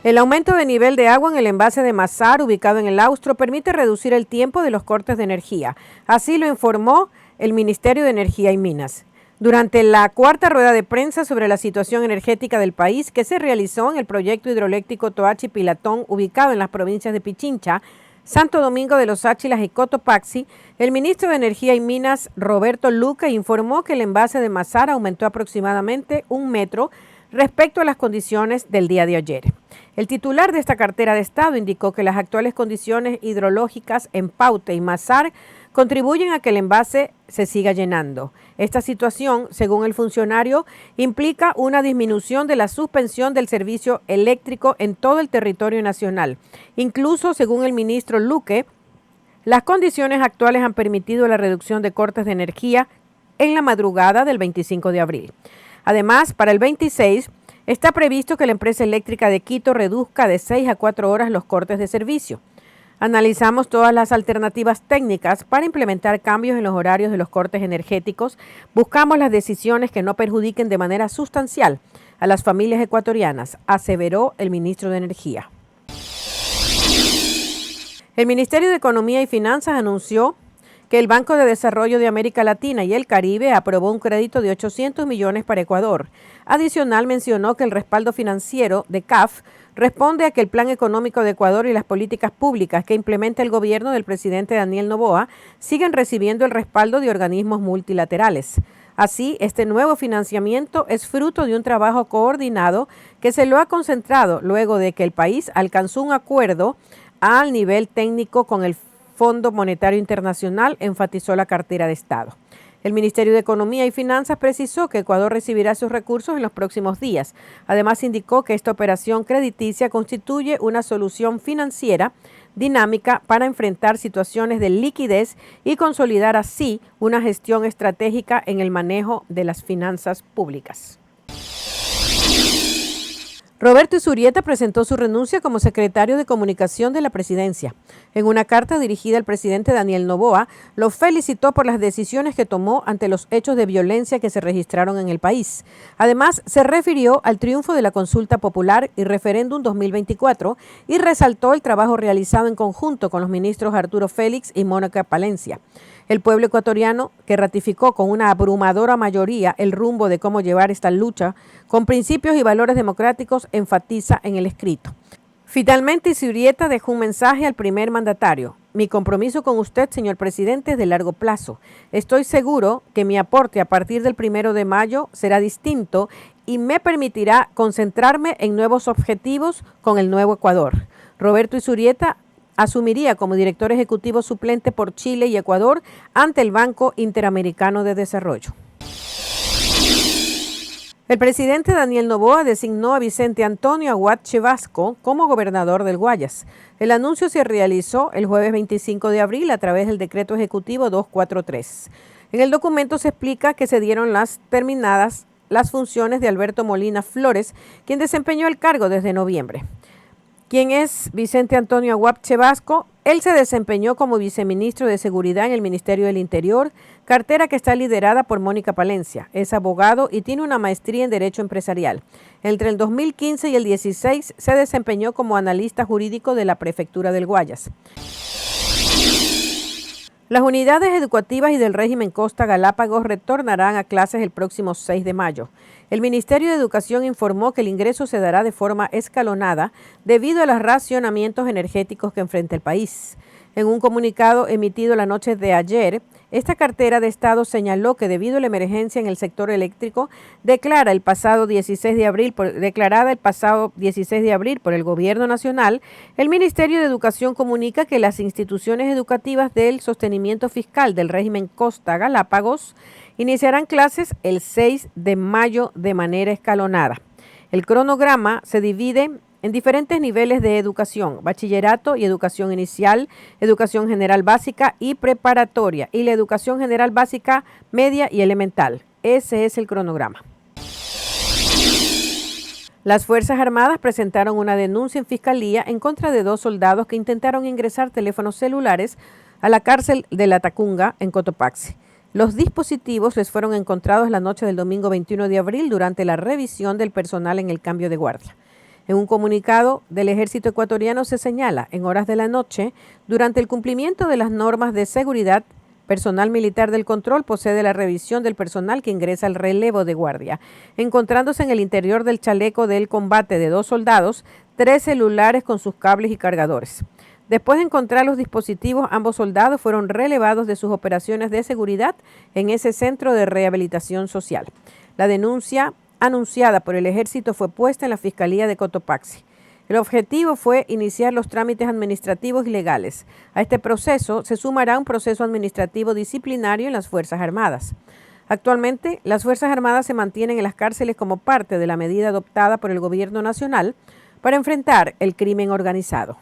El aumento de nivel de agua en el embalse de Mazar, ubicado en el Austro, permite reducir el tiempo de los cortes de energía. Así lo informó el Ministerio de Energía y Minas. Durante la cuarta rueda de prensa sobre la situación energética del país que se realizó en el proyecto hidroeléctrico Toachi-Pilatón, ubicado en las provincias de Pichincha, Santo Domingo de los Áchilas y Cotopaxi, el ministro de Energía y Minas, Roberto Luque, informó que el embalse de Mazar aumentó aproximadamente 1 metro respecto a las condiciones del día de ayer. El titular de esta cartera de Estado indicó que las actuales condiciones hidrológicas en Paute y Mazar contribuyen a que el embalse se siga llenando. Esta situación, según el funcionario, implica una disminución de la suspensión del servicio eléctrico en todo el territorio nacional. Incluso, según el ministro Luque, las condiciones actuales han permitido la reducción de cortes de energía en la madrugada del 25 de abril. Además, para el 26, está previsto que la empresa eléctrica de Quito reduzca de 6 a 4 horas los cortes de servicio. Analizamos todas las alternativas técnicas para implementar cambios en los horarios de los cortes energéticos. Buscamos las decisiones que no perjudiquen de manera sustancial a las familias ecuatorianas, aseveró el ministro de Energía. El Ministerio de Economía y Finanzas anunció que el Banco de Desarrollo de América Latina y el Caribe aprobó un crédito de 800 millones para Ecuador. Adicional, mencionó que el respaldo financiero de CAF responde a que el Plan Económico de Ecuador y las políticas públicas que implementa el gobierno del presidente Daniel Noboa siguen recibiendo el respaldo de organismos multilaterales. Así, este nuevo financiamiento es fruto de un trabajo coordinado que se lo ha concentrado luego de que el país alcanzó un acuerdo al nivel técnico con el Fondo Monetario Internacional, enfatizó la cartera de Estado. El Ministerio de Economía y Finanzas precisó que Ecuador recibirá sus recursos en los próximos días. Además, indicó que esta operación crediticia constituye una solución financiera dinámica para enfrentar situaciones de liquidez y consolidar así una gestión estratégica en el manejo de las finanzas públicas. Roberto Izurieta presentó su renuncia como secretario de Comunicación de la Presidencia. En una carta dirigida al presidente Daniel Noboa, lo felicitó por las decisiones que tomó ante los hechos de violencia que se registraron en el país. Además, se refirió al triunfo de la consulta popular y referéndum 2024 y resaltó el trabajo realizado en conjunto con los ministros Arturo Félix y Mónica Palencia. El pueblo ecuatoriano, que ratificó con una abrumadora mayoría el rumbo de cómo llevar esta lucha con principios y valores democráticos, enfatiza en el escrito. Finalmente, Izurieta dejó un mensaje al primer mandatario. Mi compromiso con usted, señor presidente, es de largo plazo. Estoy seguro que mi aporte a partir del 1 de mayo será distinto y me permitirá concentrarme en nuevos objetivos con el nuevo Ecuador. Roberto Izurieta asumiría como director ejecutivo suplente por Chile y Ecuador ante el Banco Interamericano de Desarrollo. El presidente Daniel Noboa designó a Vicente Antonio Aguad Chevasco como gobernador del Guayas. El anuncio se realizó el jueves 25 de abril a través del decreto ejecutivo 243. En el documento se explica que se dieron terminadas las funciones de Alberto Molina Flores, quien desempeñó el cargo desde noviembre. ¿Quién es Vicente Antonio Aguad Chevasco? Él se desempeñó como viceministro de Seguridad en el Ministerio del Interior, cartera que está liderada por Mónica Palencia. Es abogado y tiene una maestría en Derecho Empresarial. Entre el 2015 y el 2016 se desempeñó como analista jurídico de la Prefectura del Guayas. Las unidades educativas y del régimen Costa Galápagos retornarán a clases el próximo 6 de mayo. El Ministerio de Educación informó que el ingreso se dará de forma escalonada debido a los racionamientos energéticos que enfrenta el país. En un comunicado emitido la noche de ayer, esta cartera de Estado señaló que debido a la emergencia en el sector eléctrico declarada el pasado 16 de abril por el Gobierno Nacional, el Ministerio de Educación comunica que las instituciones educativas del sostenimiento fiscal del régimen Costa Galápagos iniciarán clases el 6 de mayo de manera escalonada. El cronograma se divide en diferentes niveles de educación: bachillerato y educación inicial, educación general básica y preparatoria, y la educación general básica, media y elemental. Ese es el cronograma. Las Fuerzas Armadas presentaron una denuncia en Fiscalía en contra de 2 soldados que intentaron ingresar teléfonos celulares a la cárcel de La Tacunga en Cotopaxi. Los dispositivos les fueron encontrados la noche del domingo 21 de abril durante la revisión del personal en el cambio de guardia. En un comunicado del ejército ecuatoriano se señala, en horas de la noche, durante el cumplimiento de las normas de seguridad, personal militar del control procede a la revisión del personal que ingresa al relevo de guardia, encontrándose en el interior del chaleco del combate de 2 soldados, 3 celulares con sus cables y cargadores. Después de encontrar los dispositivos, ambos soldados fueron relevados de sus operaciones de seguridad en ese centro de rehabilitación social. La denuncia anunciada por el ejército fue puesta en la Fiscalía de Cotopaxi. El objetivo fue iniciar los trámites administrativos y legales. A este proceso se sumará un proceso administrativo disciplinario en las Fuerzas Armadas. Actualmente, las Fuerzas Armadas se mantienen en las cárceles como parte de la medida adoptada por el Gobierno Nacional para enfrentar el crimen organizado.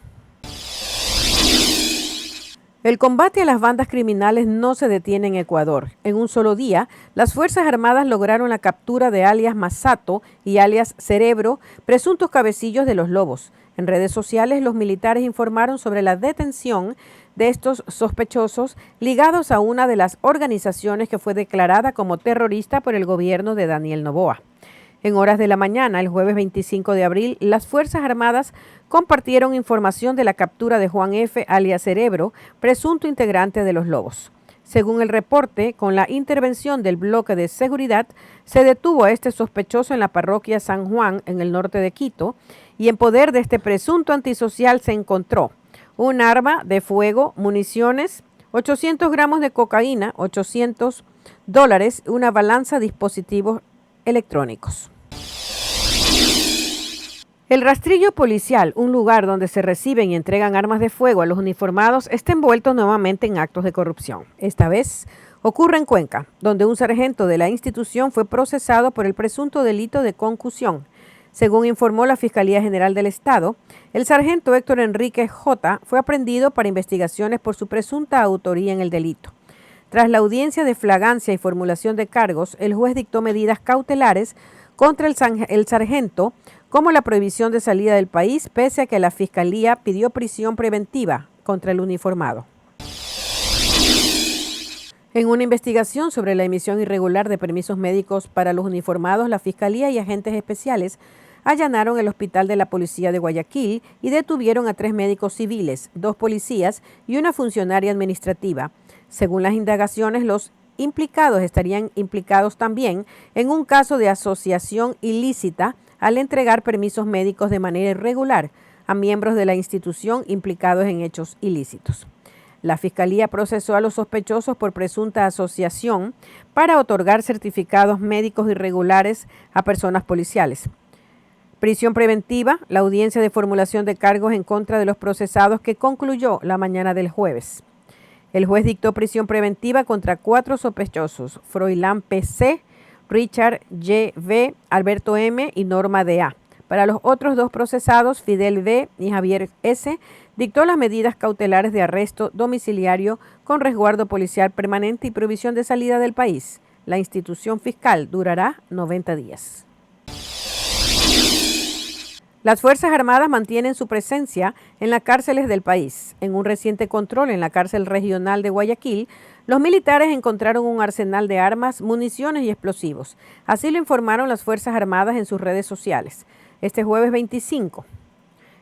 El combate a las bandas criminales no se detiene en Ecuador. En un solo día, las Fuerzas Armadas lograron la captura de alias Masato y alias Cerebro, presuntos cabecillos de los Lobos. En redes sociales, los militares informaron sobre la detención de estos sospechosos ligados a una de las organizaciones que fue declarada como terrorista por el gobierno de Daniel Noboa. En horas de la mañana, el jueves 25 de abril, las Fuerzas Armadas compartieron información de la captura de Juan F., alias Cerebro, presunto integrante de los Lobos. Según el reporte, con la intervención del bloque de seguridad, se detuvo a este sospechoso en la parroquia San Juan, en el norte de Quito, y en poder de este presunto antisocial se encontró un arma de fuego, municiones, 800 gramos de cocaína, $800, una balanza, dispositivos electrónicos. El rastrillo policial, un lugar donde se reciben y entregan armas de fuego a los uniformados, está envuelto nuevamente en actos de corrupción. Esta vez ocurre en Cuenca, donde un sargento de la institución fue procesado por el presunto delito de concusión. Según informó la Fiscalía General del Estado, el sargento Héctor Enrique J. fue aprehendido para investigaciones por su presunta autoría en el delito. Tras la audiencia de flagrancia y formulación de cargos, el juez dictó medidas cautelares contra el sargento, como la prohibición de salida del país, pese a que la Fiscalía pidió prisión preventiva contra el uniformado. En una investigación sobre la emisión irregular de permisos médicos para los uniformados, la Fiscalía y agentes especiales allanaron el hospital de la policía de Guayaquil y detuvieron a 3 médicos civiles, 2 policías y una funcionaria administrativa. Según las indagaciones, los implicados estarían implicados también en un caso de asociación ilícita al entregar permisos médicos de manera irregular a miembros de la institución implicados en hechos ilícitos. La Fiscalía procesó a los sospechosos por presunta asociación para otorgar certificados médicos irregulares a personas policiales. Prisión preventiva, la audiencia de formulación de cargos en contra de los procesados que concluyó la mañana del jueves. El juez dictó prisión preventiva contra 4 sospechosos, Froilán P.C., Richard J.V., Alberto M. y Norma D.A. Para los otros 2 procesados, Fidel B. y Javier S., dictó las medidas cautelares de arresto domiciliario con resguardo policial permanente y prohibición de salida del país. La institución fiscal durará 90 días. Las Fuerzas Armadas mantienen su presencia en las cárceles del país. En un reciente control en la cárcel regional de Guayaquil, los militares encontraron un arsenal de armas, municiones y explosivos. Así lo informaron las Fuerzas Armadas en sus redes sociales. Este jueves 25,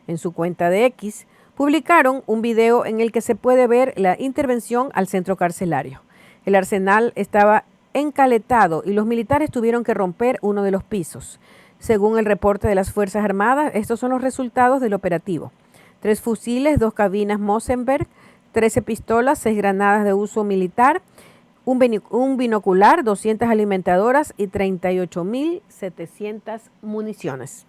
en su cuenta de X, publicaron un video en el que se puede ver la intervención al centro carcelario. El arsenal estaba encaletado y los militares tuvieron que romper uno de los pisos. Según el reporte de las Fuerzas Armadas, estos son los resultados del operativo: 3 fusiles, 2 cabinas Mosenberg, 13 pistolas, 6 granadas de uso militar, un binocular, 200 alimentadoras y 38.700 municiones.